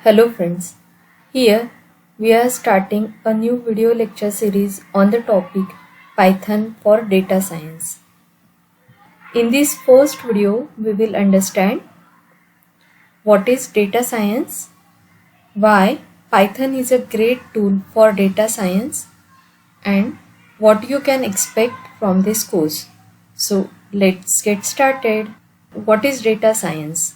Hello friends, here we are starting a new video lecture series on the topic Python for data science. In this first video, we will understand what is data science, why Python is a great tool for data science, and what you can expect from this course. So let's get started. What is data science?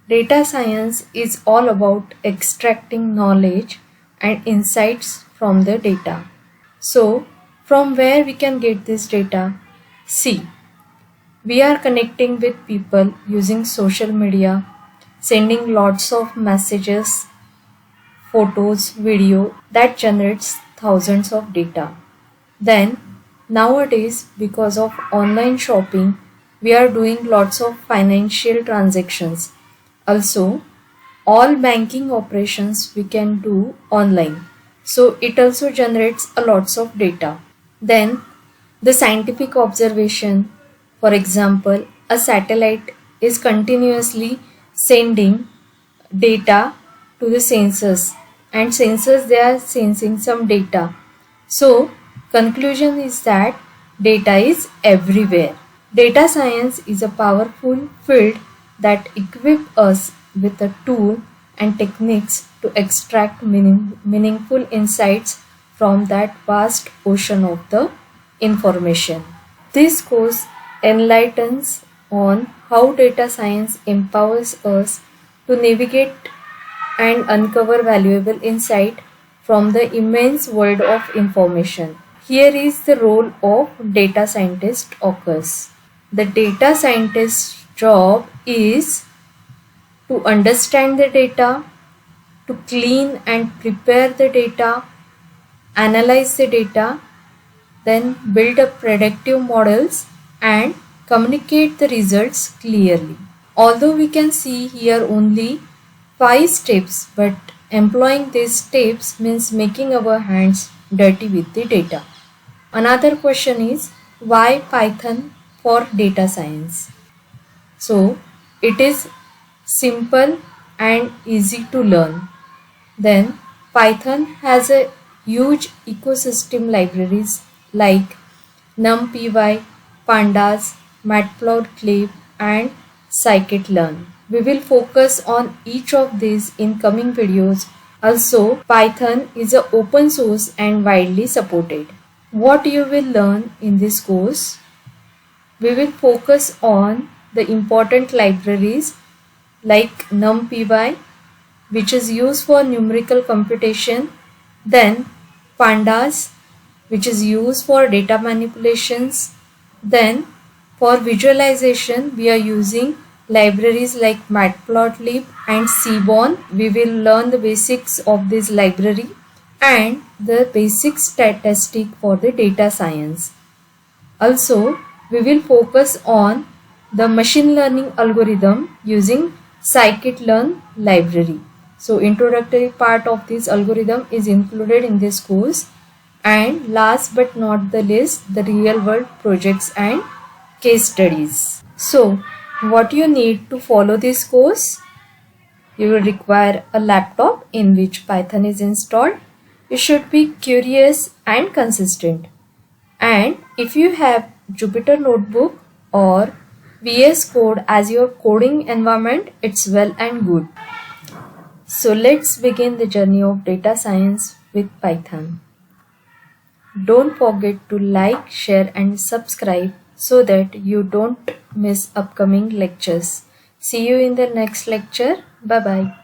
Data science is all about extracting knowledge and insights from the data. So, from where we can get this data? See, we are connecting with people using social media, sending lots of messages, photos, video that generates thousands of data. Then, nowadays, because of online shopping, we are doing lots of financial transactions. Also, all banking operations we can do online. So it also generates a lots of data. Then the scientific observation, for example, a satellite is continuously sending data to the sensors, and sensors, they are sensing some data. So conclusion is that data is everywhere. Data science is a powerful field that equip us with a tool and techniques to extract meaningful insights from that vast ocean of the information. This course enlightens on how data science empowers us to navigate and uncover valuable insight from the immense world of information. Here is the role of data scientist occurs. The data scientist's job is to understand the data, to clean and prepare the data, analyze the data, then build up predictive models and communicate the results clearly. Although we can see here only 5 steps, but employing these steps means making our hands dirty with the data. Another question is, why Python for data science? So it is simple and easy to learn. Then Python has a huge ecosystem libraries like NumPy, Pandas, Matplotlib and scikit-learn. We will focus on each of these in coming videos. Also, Python is an open source and widely supported. What you will learn in this course? We will focus on the important libraries like NumPy, which is used for numerical computation, then Pandas, which is used for data manipulations, then for visualization we are using libraries like Matplotlib and Seaborn. We will learn the basics of this library and the basic statistic for the data science. Also, we will focus on the machine learning algorithm using scikit-learn library. So introductory part of this algorithm is included in this course, and last but not the least, the real world projects and case studies. So what you need to follow this course? You will require a laptop in which Python is installed. You should be curious and consistent. And if you have Jupyter Notebook or VS Code as your coding environment, it's well and good. So let's begin the journey of data science with Python. Don't forget to like, share and subscribe so that you don't miss upcoming lectures. See you in the next lecture. Bye bye.